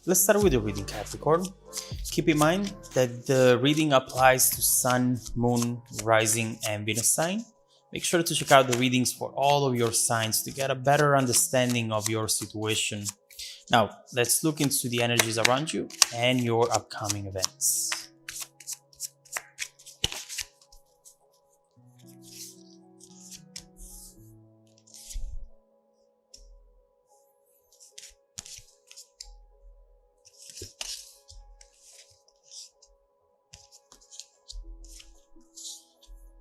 Let's start with the reading, Capricorn. Keep in mind that the reading applies to Sun, Moon, Rising, and Venus sign. Make sure to check out the readings for all of your signs to get a better understanding of your situation. Now, let's look into the energies around you and your upcoming events.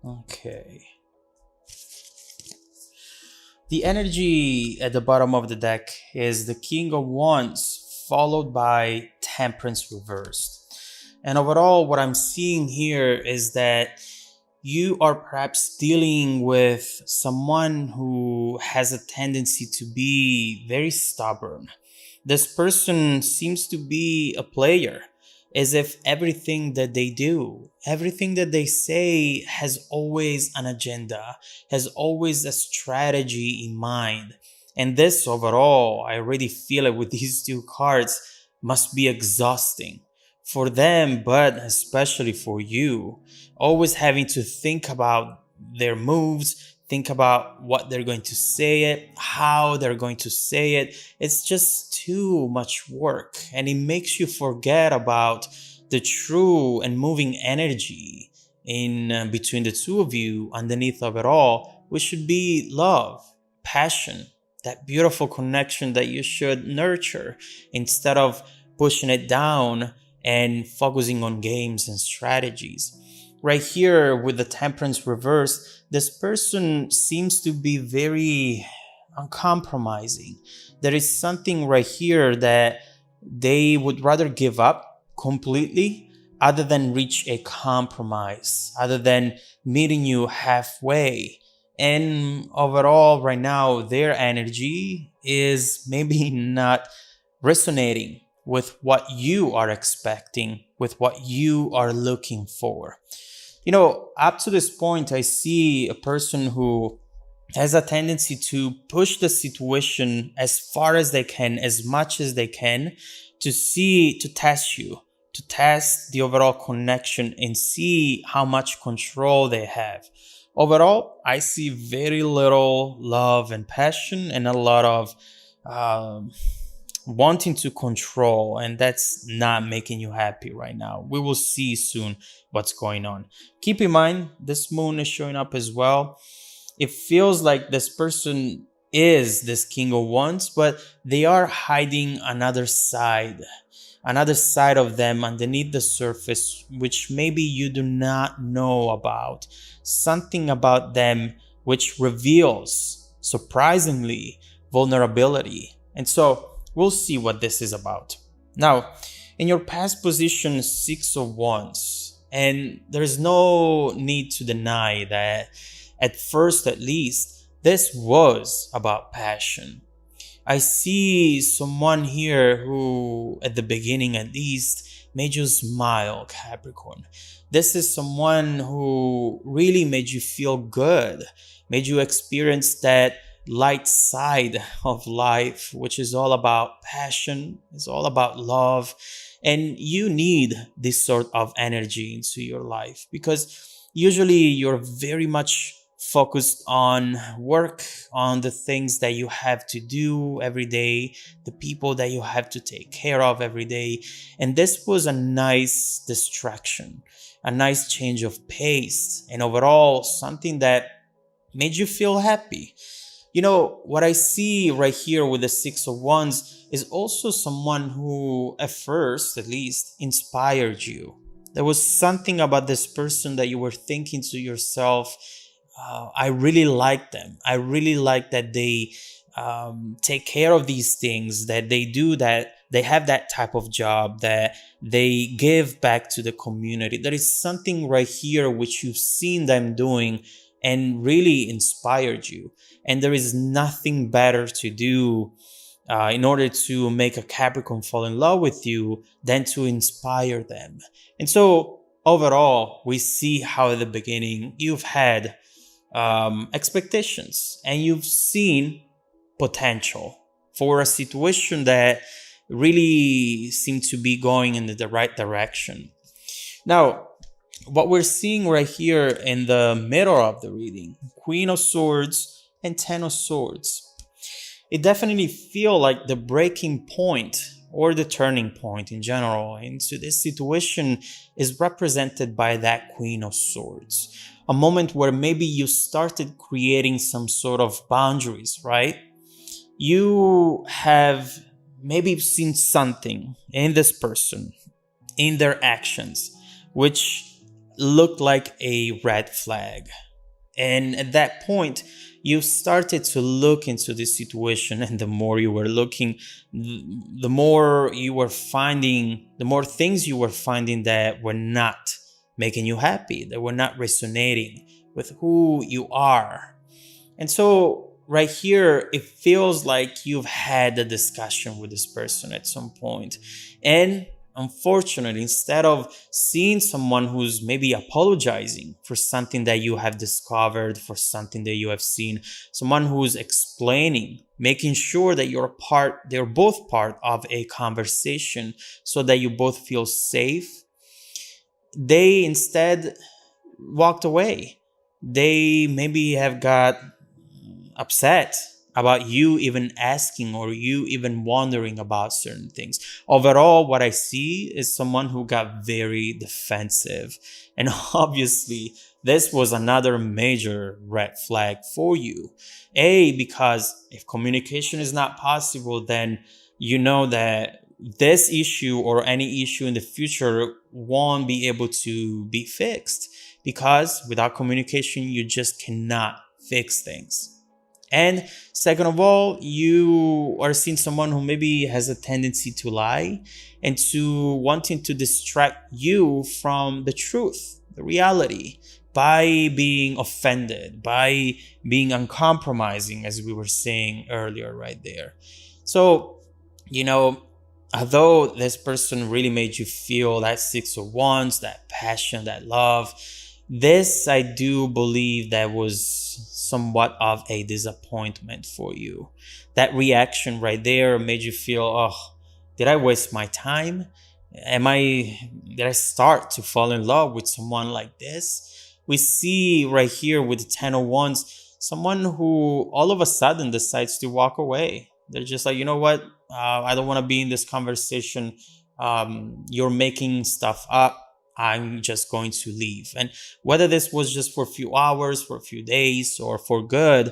Okay. The energy at the bottom of the deck is the King of Wands, followed by Temperance reversed. And overall, what I'm seeing here is that you are perhaps dealing with someone who has a tendency to be very stubborn. This person seems to be a player, as if everything that they do, everything that they say has always an agenda, has always a strategy in mind. And this overall, I already feel it with these two cards, must be exhausting for them, but especially for you. Always having to think about their moves, think about what they're going to say it, how they're going to say it. It's just too much work, and it makes you forget about the true and moving energy in between the two of you underneath of it all, which should be love, passion, that beautiful connection that you should nurture instead of pushing it down and focusing on games and strategies. Right here with the Temperance reverse, this person seems to be very uncompromising. There is something right here that they would rather give up completely other than reach a compromise, other than meeting you halfway. And overall, right now, their energy is maybe not resonating with what you are expecting, with what you are looking for. You know, up to this point, I see a person who has a tendency to push the situation as far as they can, as much as they can, to test you, to test the overall connection and see how much control they have. Overall, I see very little love and passion and a lot of wanting to control, and that's not making you happy right now. We will see soon what's going on. Keep in mind, this moon is showing up as well. It feels like this person is this King of Wands, but they are hiding another side of them underneath the surface, which maybe you do not know about. Something about them which reveals, surprisingly, vulnerability. And so we'll see what this is about. Now, in your past position, 6 of Wands, and there's no need to deny that at first, at least, this was about passion. I see someone here who, at the beginning at least, made you smile, Capricorn. This is someone who really made you feel good, made you experience that light side of life, which is all about passion, is all about love. And you need this sort of energy into your life because usually you're very much focused on work, on the things that you have to do every day, the people that you have to take care of every day. And this was a nice distraction, a nice change of pace, and overall something that made you feel happy. You know, what I see right here with the 6 of Wands is also someone who, at first at least, inspired you. There was something about this person that you were thinking to yourself, I really like them. I really like that they take care of these things, that they do that, they have that type of job, that they give back to the community. There is something right here which you've seen them doing and really inspired you. And there is nothing better to do in order to make a Capricorn fall in love with you than to inspire them. And so overall, we see how at the beginning you've had expectations and you've seen potential for a situation that really seem to be going in the right direction. Now, what we're seeing right here in the middle of the reading, Queen of Swords and Ten of Swords, it definitely feel like the breaking point or the turning point in general into this situation is represented by that Queen of Swords. A moment where maybe you started creating some sort of boundaries, right? You have maybe seen something in this person, in their actions, which looked like a red flag. And at that point, you started to look into this situation, and the more you were looking, the more you were finding, the more things you were finding that were not making you happy, that were not resonating with who you are. And so right here, it feels like you've had a discussion with this person at some point. And unfortunately, instead of seeing someone who's maybe apologizing for something that you have discovered, for something that you have seen, someone who's explaining, making sure that they're both part of a conversation so that you both feel safe, they instead walked away. They maybe have got upset about you even asking or you even wondering about certain things. Overall, what I see is someone who got very defensive. And obviously, this was another major red flag for you. Because if communication is not possible, then you know that this issue or any issue in the future won't be able to be fixed, because without communication, you just cannot fix things. And second of all, you are seeing someone who maybe has a tendency to lie and to wanting to distract you from the truth, the reality, by being offended, by being uncompromising, as we were saying earlier right there. So, although this person really made you feel that Six of Wands, that passion, that love, this, I do believe, that was somewhat of a disappointment for you. That reaction right there made you feel, oh, did I waste my time? Did I start to fall in love with someone like this? We see right here with the Ten of Wands, someone who all of a sudden decides to walk away. They're just like, you know what? I don't want to be in this conversation. You're making stuff up. I'm just going to leave. And whether this was just for a few hours, for a few days, or for good,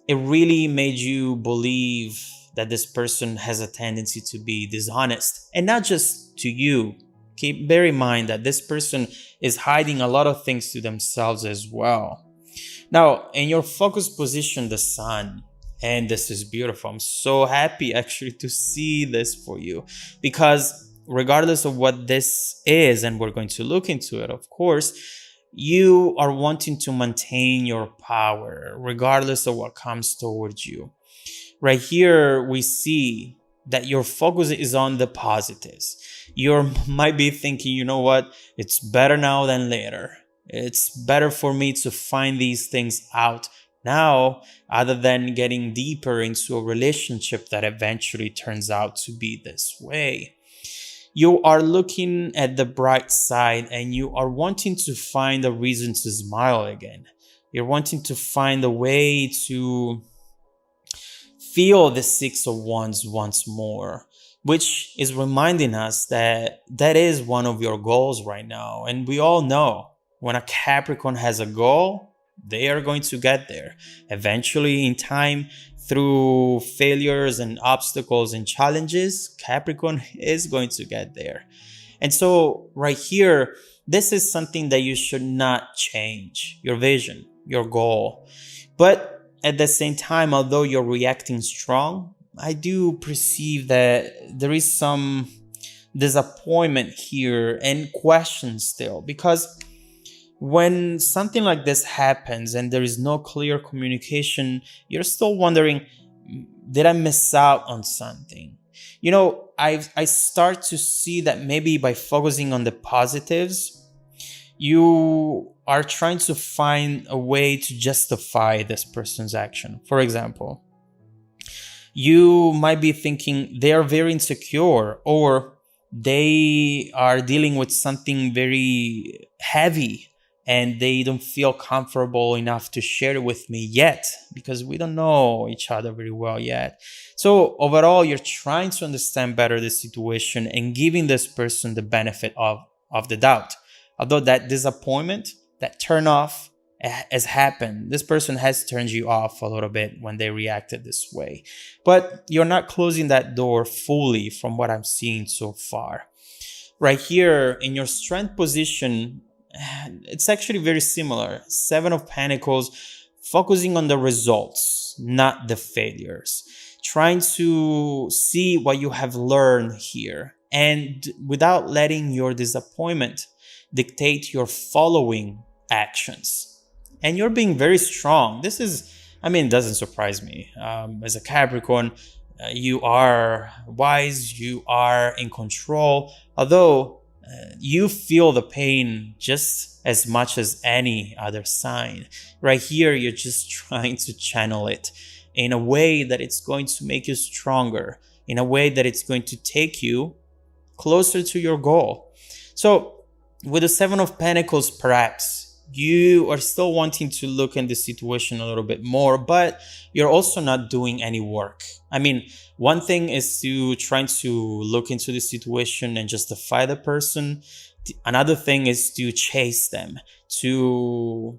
it really made you believe that this person has a tendency to be dishonest. And not just to you. Bear in mind that this person is hiding a lot of things to themselves as well. Now, in your focus position, the Sun, and this is beautiful. I'm so happy actually to see this for you, because regardless of what this is, and we're going to look into it, of course, you are wanting to maintain your power regardless of what comes towards you. Right here, we see that your focus is on the positives. You might be thinking, you know what, it's better now than later. It's better for me to find these things out now, other than getting deeper into a relationship that eventually turns out to be this way. You are looking at the bright side, and you are wanting to find a reason to smile again. You're wanting to find a way to feel the Six of Wands once more, which is reminding us that that is one of your goals right now. And we all know when a Capricorn has a goal, they are going to get there. Eventually, in time, through failures and obstacles and challenges, Capricorn is going to get there. And so right here, this is something that you should not change, your vision, your goal. But at the same time, although you're reacting strong, I do perceive that there is some disappointment here and question still, because when something like this happens and there is no clear communication, you're still wondering, did I miss out on something? I start to see that maybe by focusing on the positives, you are trying to find a way to justify this person's action. For example, You might be thinking they are very insecure, or they are dealing with something very heavy and they don't feel comfortable enough to share it with me yet, because we don't know each other very well yet. So overall, you're trying to understand better the situation and giving this person the benefit of the doubt. Although that disappointment, that turn off has happened. This person has turned you off a little bit when they reacted this way. But you're not closing that door fully from what I'm seeing so far. Right here in your strength position, it's actually very similar. Seven of Pentacles, focusing on the results, not the failures. Trying to see what you have learned here, and without letting your disappointment dictate your following actions. And you're being very strong. This is, it doesn't surprise me. As a Capricorn, you are wise, you are in control, although you feel the pain just as much as any other sign. Right here, you're just trying to channel it in a way that it's going to make you stronger, in a way that it's going to take you closer to your goal. So with the Seven of Pentacles, perhaps you are still wanting to look in the situation a little bit more, but you're also not doing any work. One thing is to try to look into the situation and justify the person. Another thing is to chase them, to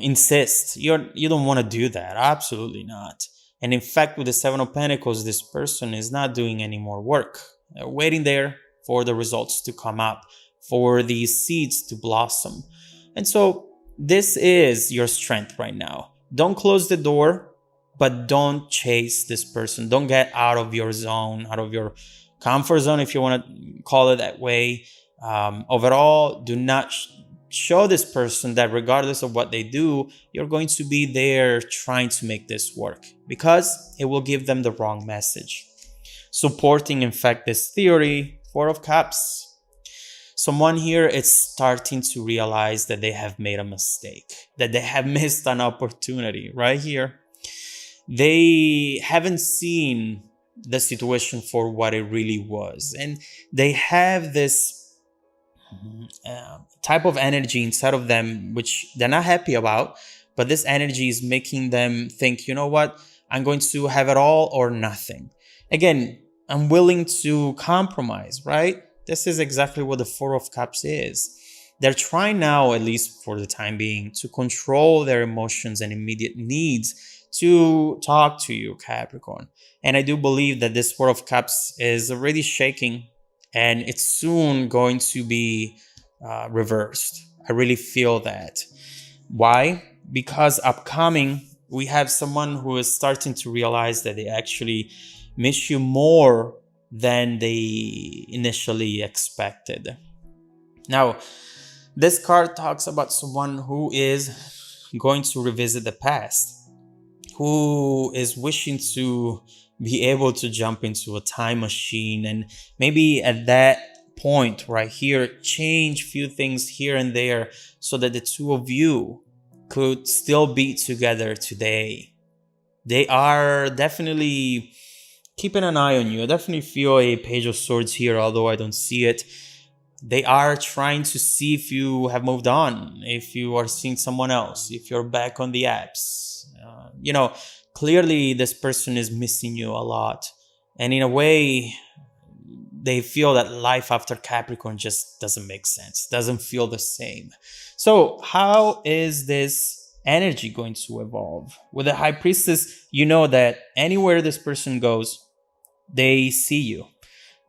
insist. You don't want to do that. Absolutely not. And in fact, with the Seven of Pentacles, this person is not doing any more work. They're waiting there for the results to come up, for these seeds to blossom. And so this is your strength right now. Don't close the door, but don't chase this person. Don't get out of your zone, out of your comfort zone, if you want to call it that way. Overall, do not show this person that regardless of what they do, you're going to be there trying to make this work, because it will give them the wrong message. Supporting, in fact, this theory, Four of Cups. Someone here is starting to realize that they have made a mistake, that they have missed an opportunity right here. They haven't seen the situation for what it really was. And they have this type of energy inside of them, which they're not happy about. But this energy is making them think, you know what? I'm going to have it all or nothing. Again, I'm willing to compromise, right? This is exactly what the Four of Cups is. They're trying now, at least for the time being, to control their emotions and immediate needs to talk to you, Capricorn. And I do believe that this Four of Cups is already shaking, and it's soon going to be reversed. I really feel that. Why? Because upcoming, we have someone who is starting to realize that they actually miss you more than they initially expected. Now, this card talks about someone who is going to revisit the past, who is wishing to be able to jump into a time machine and maybe at that point right here, change few things here and there so that the two of you could still be together today. They are definitely keeping an eye on you. I definitely feel a Page of Swords here, although I don't see it. They are trying to see if you have moved on, if you are seeing someone else, if you're back on the apps. Clearly this person is missing you a lot. And in a way, they feel that life after Capricorn just doesn't make sense, doesn't feel the same. So how is this energy going to evolve? With the High Priestess, you know that anywhere this person goes, they see you.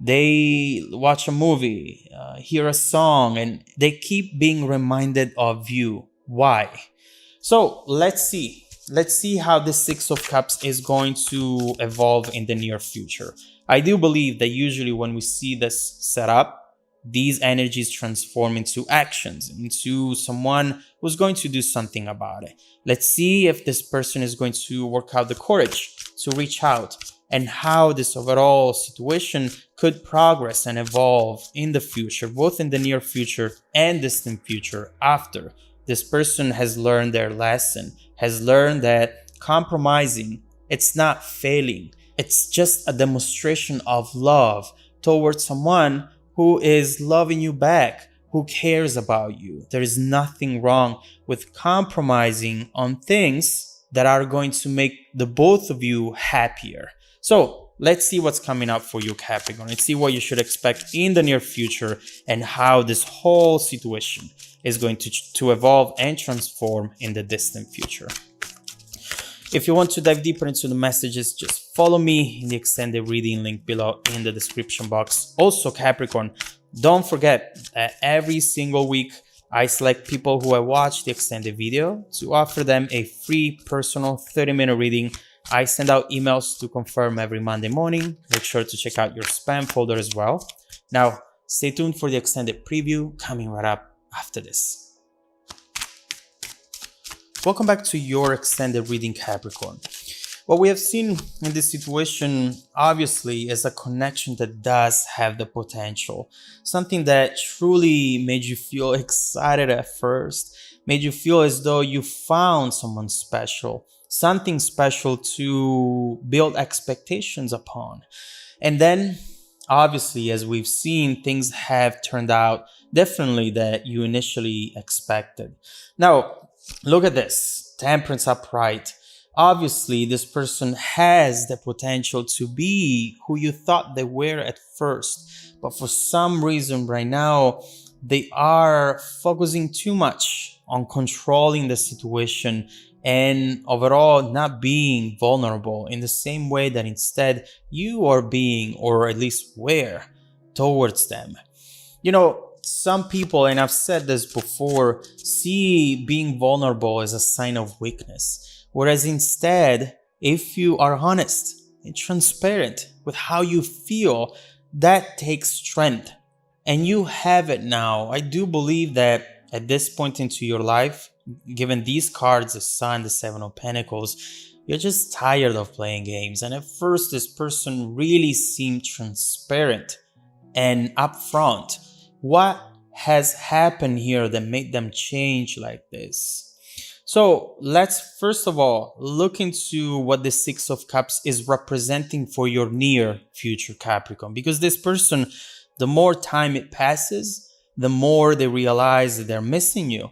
They watch a movie, hear a song, and they keep being reminded of you. Why? So let's see. Let's see how the Six of Cups is going to evolve in the near future. I do believe that usually when we see this set up, these energies transform into actions, into someone who's going to do something about it. Let's see if this person is going to work out the courage to reach out, and how this overall situation could progress and evolve in the future, both in the near future and distant future, after this person has learned their lesson, has learned that compromising, it's not failing. It's just a demonstration of love towards someone who is loving you back, who cares about you. There is nothing wrong with compromising on things that are going to make the both of you happier. So let's see what's coming up for you, Capricorn. Let's see what you should expect in the near future and how this whole situation is going to evolve and transform in the distant future. If you want to dive deeper into the messages, just follow me in the extended reading link below in the description box. Also, Capricorn, don't forget that every single week I select people who have watched the extended video to offer them a free personal 30-minute reading. I send out emails to confirm every Monday morning. Make sure to check out your spam folder as well. Now, stay tuned for the extended preview coming right up after this. Welcome back to your extended reading, Capricorn. What we have seen in this situation, obviously, is a connection that does have the potential. Something that truly made you feel excited at first, made you feel as though you found someone special, something special to build expectations upon. And then, obviously, as we've seen, things have turned out differently that you initially expected. Now, look at this, Temperance upright. Obviously, this person has the potential to be who you thought they were at first. But for some reason right now, they are focusing too much on controlling the situation and overall not being vulnerable in the same way that instead you are being, or at least were, towards them. You know, some people, and I've said this before, see being vulnerable as a sign of weakness. Whereas instead, if you are honest and transparent with how you feel, that takes strength. And you have it now. I do believe that at this point into your life, given these cards, the Sun, the Seven of Pentacles, you're just tired of playing games. And at first, this person really seemed transparent and upfront. What has happened here that made them change like this? So let's first of all look into what the Six of Cups is representing for your near future, Capricorn. Because this person, the more time it passes, the more they realize that they're missing you.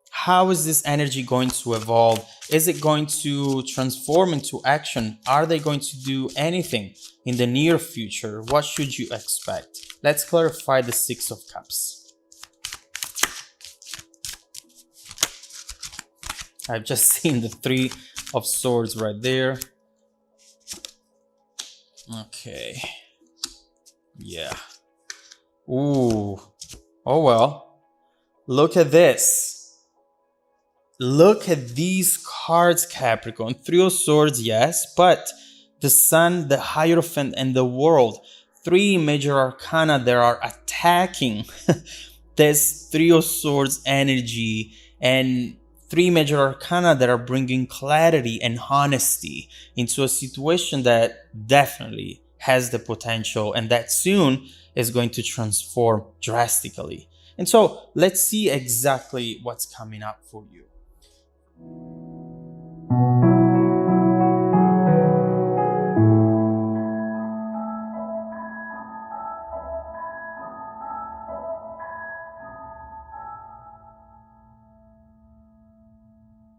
How is this energy going to evolve? Is it going to transform into action? Are they going to do anything in the near future? What should you expect? Let's clarify the Six of Cups. I've just seen the Three of Swords right there. Okay. Yeah. Ooh. Oh well. Look at this. Look at these cards, Capricorn. Three of Swords, yes, but the Sun, the Hierophant, and the World. Three major arcana that are attacking this Three of Swords energy, and three major arcana that are bringing clarity and honesty into a situation that definitely has the potential and that soon is going to transform drastically. And so let's see exactly what's coming up for you.